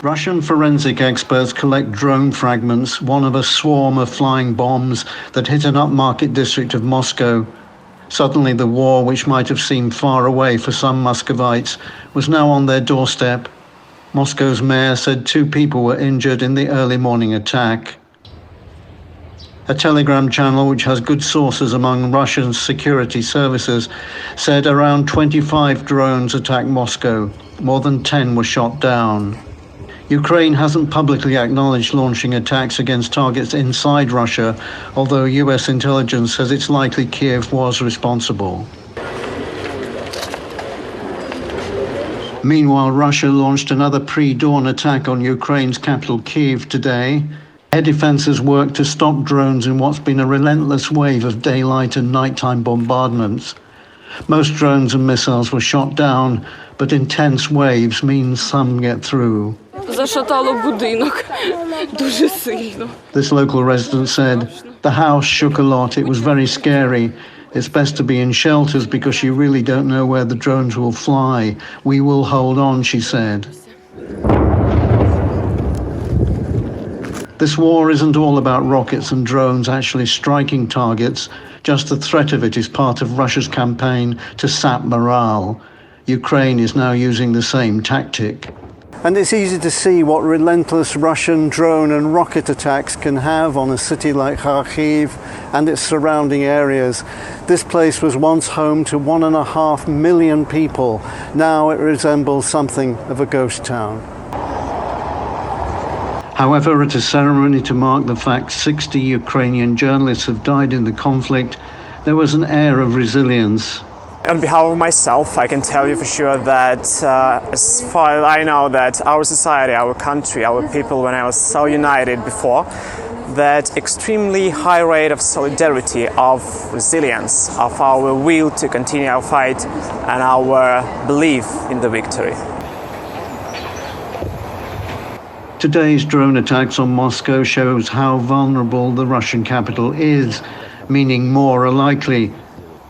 Russian forensic experts collect drone fragments, one of a swarm of flying bombs that hit an upmarket district of Moscow. Suddenly the war, which might have seemed far away for some Muscovites, was now on their doorstep. Moscow's mayor said 2 people were injured in the early morning attack. A Telegram channel, which has good sources among Russian security services, said around 25 drones attacked Moscow. More than 10 were shot down. Ukraine hasn't publicly acknowledged launching attacks against targets inside Russia, although US intelligence says it's likely Kiev was responsible. Meanwhile, Russia launched another pre-dawn attack on Ukraine's capital Kyiv today. Air defences worked to stop drones in what's been a relentless wave of daylight and nighttime bombardments. Most drones and missiles were shot down, but intense waves mean some get through. Зашатало будинок дуже сильно. This local resident said, "The house shook a lot. It was very scary. It's best to be in shelters because you really don't know where the drones will fly. We will hold on," she said. This war isn't all about rockets and drones actually striking targets. Just the threat of it is part of Russia's campaign to sap morale. Ukraine is now using the same tactic. And it's easy to see what relentless Russian drone and rocket attacks can have on a city like Kharkiv and its surrounding areas. This place was once home to 1.5 million people. Now it resembles something of a ghost town. However, at a ceremony to mark the fact 60 Ukrainian journalists have died in the conflict, there was an air of resilience. On behalf of myself, I can tell you for sure that as far as I know that our society, our country, our people, when I was so united before, that extremely high rate of solidarity, of resilience, of our will to continue our fight and our belief in the victory. Today's drone attacks on Moscow shows how vulnerable the Russian capital is, meaning more are likely.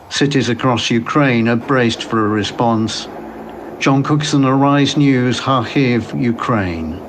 Cities across Ukraine are braced for a response. John Cookson, Arise News, Kharkiv, Ukraine.